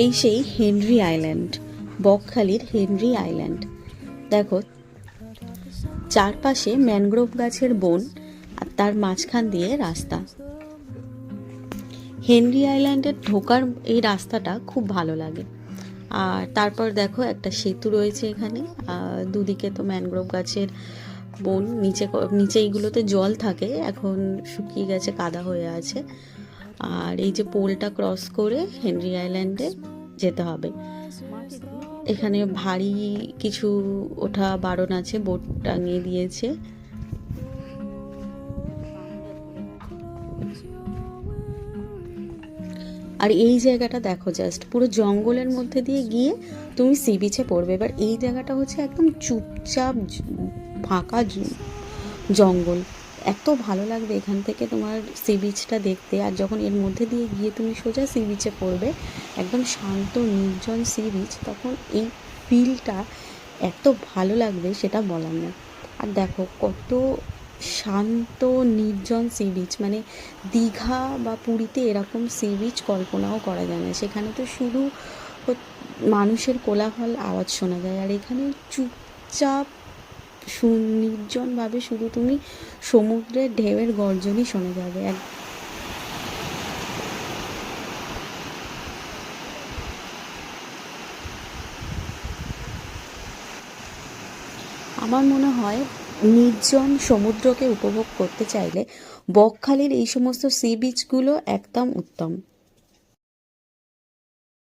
এই সেই Henry island, বকখালির Henry island. দেখো, চারপাশে ম্যানগ্রোভ গাছের বন আর তার মাঝখান দিয়ে রাস্তা। হেনরি আইল্যান্ডের ঢোকার এই রাস্তাটা খুব ভালো লাগে। আর তারপর দেখো একটা সেতু রয়েছে এখানে, দুদিকে তো ম্যানগ্রোভ গাছের বন, নিচে এইগুলোতে জল থাকে, এখন শুকিয়ে গেছে, কাদা হয়ে আছে। আর এই যে পোলটা ক্রস করে হেনরি আইল্যান্ডে যেতে হবে। এখানে ভারী কিছু ওঠা বারণ আছে, বোট টাঙিয়ে দিয়েছে। আর এই জায়গাটা দেখো, জাস্ট পুরো জঙ্গলের মধ্যে দিয়ে গিয়ে তুমি সি বিচে পড়বে। এবার এই জায়গাটা হচ্ছে একদম চুপচাপ ফাঁকা জঙ্গল, এত ভালো লাগবে এখান থেকে তোমার সি বিচটা দেখতে। আর যখন এর মধ্যে দিয়ে গিয়ে তুমি সোজা সি বিচে পড়বে, একদম শান্ত নির্জন সি বিচ, তখন এই ফিলটা এত ভালো লাগবে সেটা বলার না। আর দেখো কত শান্ত নির্জন সি বিচ, মানে দীঘা বা পুরীতে এরকম সি বিচ কল্পনাও করা যায় না। সেখানে তো শুধু মানুষের কোলাহল আওয়াজ শোনা যায়, আর এখানে চুপচাপ নির্জনভাবে শুধু তুমি সমুদ্রের ঢেউয়ের গর্জনই শোনা যাবে। আমার মনে হয় নির্জন সমুদ্রকে উপভোগ করতে চাইলে বকখালির এই সমস্ত সি বিচগুলো একদম উত্তম।